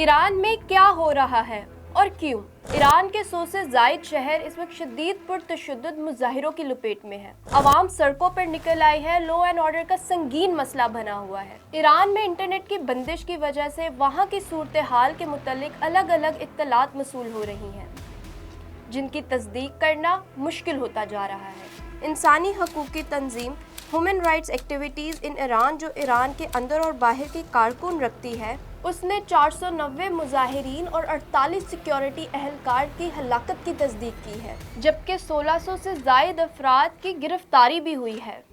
Iran में क्या हो रहा है और क्यों? ईरान के 100 से ज़ायद शहर इस वक्त शदीद पुरतशद्दुद मुजाहिरों की लपेट में है। आवाम सड़कों पर निकल आई है। लॉ एंड ऑर्डर का संगीन मसला बना हुआ है। ईरान में इंटरनेट की बंदिश की वजह से वहाँ की सूरत हाल के मुतालिक अलग अलग इत्तलात मसूल हो रही हैं, जिनकी तस्दीक करना मुश्किल होता जा रहा है। इंसानी हकूक़ की तंजीम human rights activities in Iran, जो ईरान के अंदर और बाहर के कारकुन रखती है, उसने 490 मुजाहिरीन और 48 सिक्योरिटी अहलकार की हलाकत की तस्दीक की है, जबकि 1600 से ज़ायद अफराद की गिरफ्तारी भी हुई है।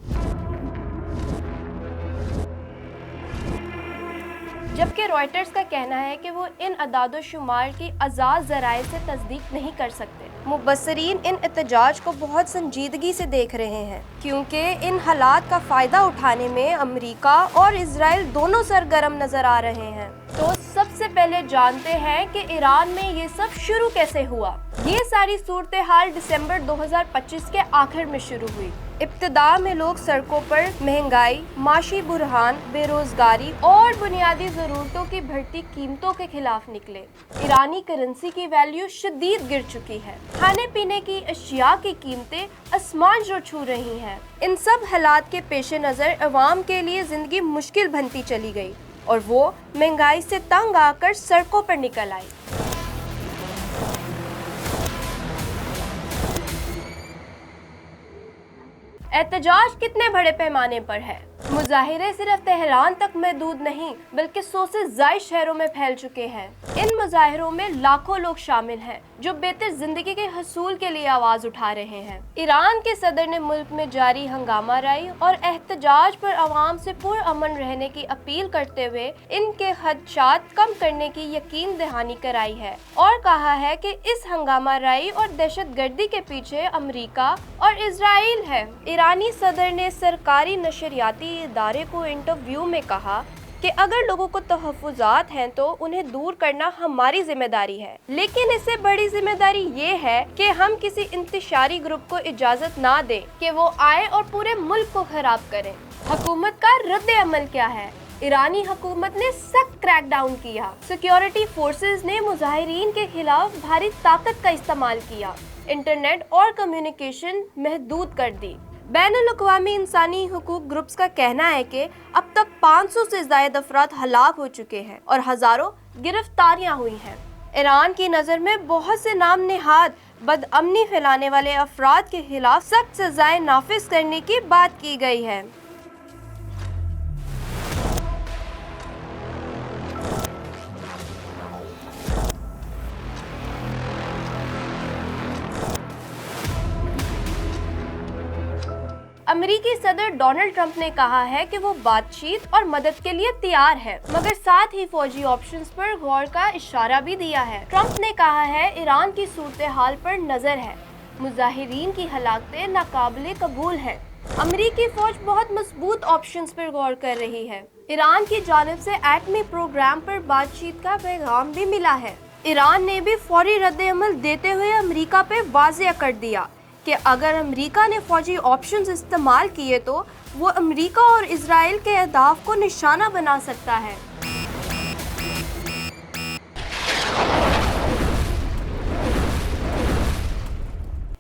जबकि रॉयटर्स का कहना है कि वो इन अदाद शुमार की आज़ाद ज़राए से तस्दीक नहीं कर सकते। मुबस्सरीन इन एहतजाज को बहुत संजीदगी से देख रहे हैं, क्योंकि इन हालात का फ़ायदा उठाने में अमेरिका और इजराइल दोनों सरगर्म नज़र आ रहे हैं। तो सबसे पहले जानते हैं कि ईरान में ये सब शुरू कैसे हुआ। ये सारी सूरत हाल दिसंबर 2025 के आखिर में शुरू हुई। इब्तिदा में लोग सड़कों पर महंगाई, माशी बुरहान, बेरोजगारी और बुनियादी ज़रूरतों की बढ़ती कीमतों के खिलाफ निकले। ईरानी करेंसी की वैल्यू शदीद गिर चुकी है। खाने पीने की अशिया की कीमतें आसमान जो छू रही हैं। इन सब हालात के पेश नज़र अवाम के लिए ज़िंदगी मुश्किल बनती चली गई और वो महंगाई से तंग आकर सड़कों पर निकल आई। एहतजाज कितने बड़े पैमाने पर है? मुजाहिरे सिर्फ तेहरान तक महदूद नहीं, बल्कि 100 से ज़ायद शहरों में फैल चुके हैं। इन मुजाहिरों में लाखों लोग शामिल हैं जो बेहतर जिंदगी के हसूल के लिए आवाज़ उठा रहे हैं। ईरान के सदर ने मुल्क में जारी हंगामा राई और एहतजाज पर आवाम से पुरअमन रहने की अपील करते हुए इनके खदशात कम करने की यकीन दहानी कराई है और कहा है कि इस हंगामा राई और दहशत गर्दी के पीछे अमेरिका और इजराइल है। ईरानी सदर ने सरकारी नशरियाती इदारे को इंटरव्यू में कहा कि अगर लोगों को तहफ़्फ़ुज़ात हैं तो उन्हें दूर करना हमारी जिम्मेदारी है, लेकिन इससे बड़ी जिम्मेदारी ये है कि हम किसी इंतशारी ग्रुप को इजाज़त ना दें कि वो आए और पूरे मुल्क को खराब करें। हुकूमत का रद्द अमल क्या है? ईरानी हुकूमत ने सख्त क्रैकडाउन किया। सिक्योरिटी फोर्सेस ने मुजाहिरीन के खिलाफ भारी ताकत का इस्तेमाल किया। इंटरनेट और कम्युनिकेशन महदूद कर दी। बैनुल-अक़वामी इंसानी हुकूक ग्रुप्स का कहना है कि अब तक 500 से ज़ायद अफराद हलाक हो चुके हैं और हज़ारों गिरफ्तारियां हुई हैं। ईरान की नज़र में बहुत से नाम निहाद बदअमनी फैलाने वाले अफराद के खिलाफ सख्त सज़ाएं नाफिज करने की बात की गई है। अमेरिकी सदर डोनाल्ड ट्रंप ने कहा है कि वो बातचीत और मदद के लिए तैयार है, मगर साथ ही फौजी ऑप्शंस पर गौर का इशारा भी दिया है। ट्रंप ने कहा है ईरान की सूरत हाल पर नजर है, मुजाहिरीन की हलाकतें नाकाबिले कबूल हैं। अमेरिकी फौज बहुत मजबूत ऑप्शंस पर गौर कर रही है। ईरान की जानिब से एटमी प्रोग्राम पर बातचीत का पैगाम भी मिला है। ईरान ने भी फौरी रद्द अमल देते हुए अमेरिका पे वाज़ेह कर दिया कि अगर अमेरिका ने फौजी ऑप्शंस इस्तेमाल किए तो वो अमेरिका और इजराइल के अहदाफ को निशाना बना सकता है।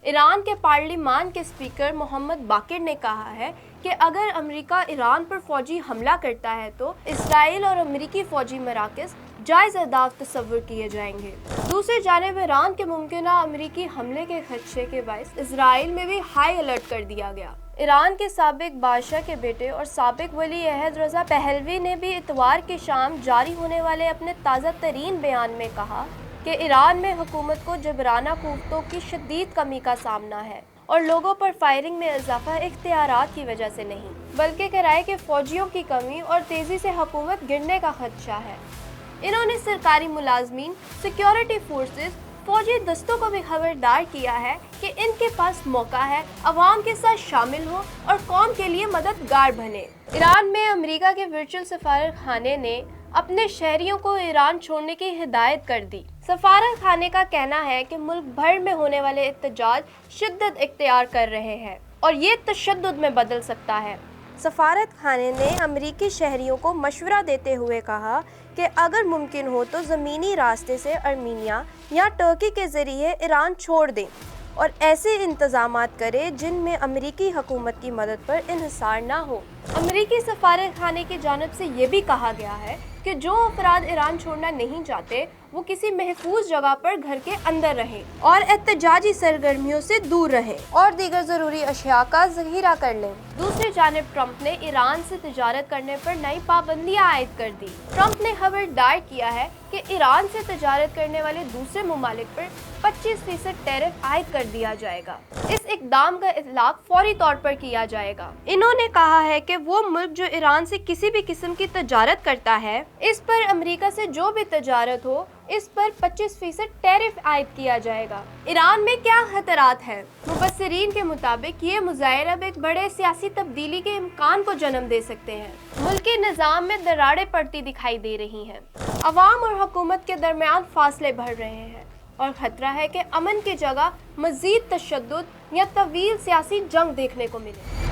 ईरान के पार्लिमान के स्पीकर मोहम्मद बाकिर ने कहा है कि अगर अमेरिका ईरान पर फौजी हमला करता है तो इजराइल और अमेरिकी फौजी मराकज़ जायज़ अहदाफ तस्वुर किए जाएंगे। दूसरी जानिब ईरान के मुमकिना अमेरिकी हमले के खदशे के बायस इजराइल में भी हाई अलर्ट कर दिया गया। ईरान के साबिक बादशाह के बेटे और साबिक वली अहद रज़ा पहलवी ने भी इतवार की शाम जारी होने वाले अपने ताज़ा तरीन बयान में कहा कि ईरान में हुकूमत को जबराना कुव्वतों की शदीद कमी का सामना है और लोगों पर फायरिंग में इजाफा इख्तियारात की वजह से नहीं, बल्कि किराए के फौजियों की कमी और तेज़ी से हुकूमत गिरने का खदशा है। इन्होंने सरकारी मुलाजमीन, सिक्योरिटी फोर्सेस, फौजी दस्तों को भी खबरदार किया है कि इनके पास मौका है अवाम के साथ शामिल हो और कौम के लिए मददगार बने। ईरान में अमेरिका के वर्चुअल सफारत खाने ने अपने शहरियों को ईरान छोड़ने की हिदायत कर दी। सफारत खाने का कहना है कि मुल्क भर में होने वाले एहतजाज शिद्दत इख्तियार कर रहे हैं और ये तशद्दुद में बदल सकता है। سفارت خانے نے امریکی شہریوں کو مشورہ دیتے ہوئے کہا کہ اگر ممکن ہو تو زمینی راستے سے ارمینیا یا ترکی کے ذریعے ایران چھوڑ دیں اور ایسے انتظامات کرے جن میں امریکی حکومت کی مدد پر انحصار نہ ہو۔ امریکی سفارت خانے کی جانب سے یہ بھی کہا گیا ہے کہ جو افراد ایران چھوڑنا نہیں چاہتے وہ کسی محفوظ جگہ پر گھر کے اندر رہیں اور احتجاجی سرگرمیوں سے دور رہیں اور دیگر ضروری اشیاء کا ذخیرہ کر لیں۔ دوسری جانب ٹرمپ نے ایران سے تجارت کرنے پر نئی پابندیاں عائد کر دی۔ ٹرمپ نے خبردار کیا ہے کہ ایران سے تجارت کرنے والے دوسرے ممالک پر 25% ٹیرف عائد کر دیا جائے گا۔ اس اقدام کا اطلاق فوری طور پر کیا جائے گا۔ انہوں نے کہا ہے کہ وہ ملک جو ایران سے کسی بھی قسم کی تجارت کرتا ہے اس پر امریکہ سے جو بھی تجارت ہو اس پر 25% ٹیرف عائد کیا جائے گا۔ ایران میں کیا خطرات ہیں؟ مبصرین کے مطابق یہ مظاہرے اب ایک بڑے سیاسی تبدیلی کے امکان کو جنم دے سکتے ہیں۔ ملکی نظام میں دراڑیں پڑتی دکھائی دے رہی ہیں، عوام اور حکومت کے درمیان فاصلے بڑھ رہے ہیں اور خطرہ ہے کہ امن کی جگہ مزید تشدد یا طویل سیاسی جنگ دیکھنے کو ملے۔